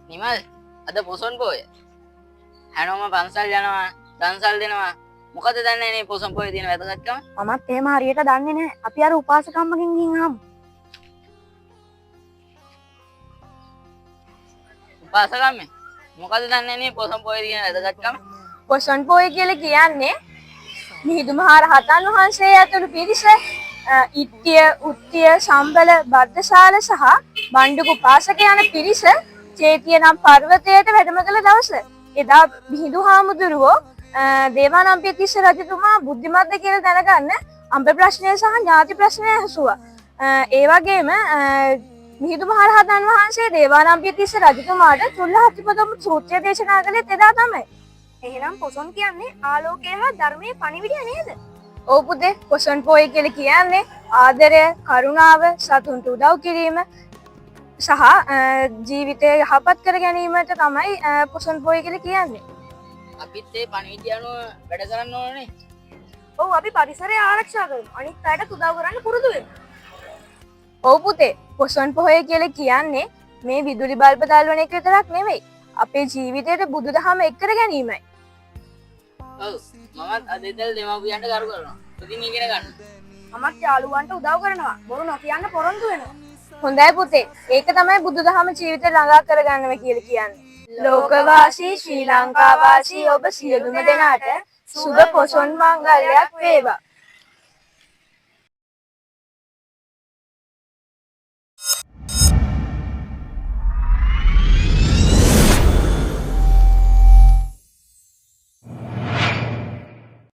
නිමල් අද පොසොන් පොය. හැමෝම පන්සල් යනවා, දන්සල් දෙනවා. මොකද දන්නේ නේ පොසොන් පොයේ තියෙන වැදගත්කම? මමත් එහෙම හරියට දන්නේ නැහැ. අපි අර උපාසකම්මගෙන් ගිහින් ආමු. උපාසකම්මේ. මොකද දන්නේ නේ පොසොන් පොයේ තියෙන වැදගත්කම? පොසොන් පොය කියලා කියන්නේ මිහිඳු මහ රහතන් වහන්සේ ඇතුළු පිරිස ඉත්තිය, උත්තිය, සම්බල, බද්දශාල සහ බණ්ඩුක උපාසක යන පිරිස චේතිය නම් පර්වතයට වැඩම කළ දවස. එදා මිහිඳු හාමුදුරුවෝ දේවානම්පියතිස්ස රජතුමා බුද්ධිමත්ද කියලා දැනගන්න අම්බ ප්‍රශ්නය සහ ඥාති ප්‍රශ්නය ඇසුවා. ඒ වගේම මිහිඳු මහ රහතන් වහන්සේ දේවානම්පියතිස්ස රජතුමාට චුල්ලහත්ථිපදම සූත්‍රය දේශනා කළේ එදා තමයි. එහෙනම් පොසොන් කියන්නේ ආලෝකය හා ධර්මයේ පණිවිඩය නේද? ඔව් පුතේ, පොසොන් පොය කියලා කියන්නේ ආදරය, කරුණාව, සතුන්ට උදව් කිරීම සහ ජීවිතය යහපත් කර ගැනීමට තමයි පොසොන් පොය කියලා කියන්නේ. අපිත් ඒ පණිවිඩය අනුව වැඩ කරන්න ඕනේ. ඔව්, අපි පරිසරය ආරක්ෂා කරමු. අනිත් අයට උදව් කරන්න පුරුදු වෙමු. ඔව් පුතේ, පොසොන් පොය කියලා කියන්නේ මේ විදුලි බල්බ දැල්වන එක විතරක් නෙවෙයි. අපේ ජීවිතයට බුදුදහම එක් කර ගැනීමයි. ඔව් මමත් අද ඉඳලා දෙමාපියන්ට කරු කරනවා. ඉතින් ඉගෙන ගන්න. මමත් යාළුවන්ට උදව් කරනවා. බොරු නොකියන්න පොරොන්දු වෙනවා. හොඳයි පුතේ. ඒක තමයි බුදුදහම ජීවිතේ ළඟා කරගන්නවා කියලා කියන්නේ. ලෝකවාසී ශ්‍රී ලංකාවාසී ඔබ සියලුම දෙනාට සුබ පොසොන් මංගල්‍යයක් වේවා.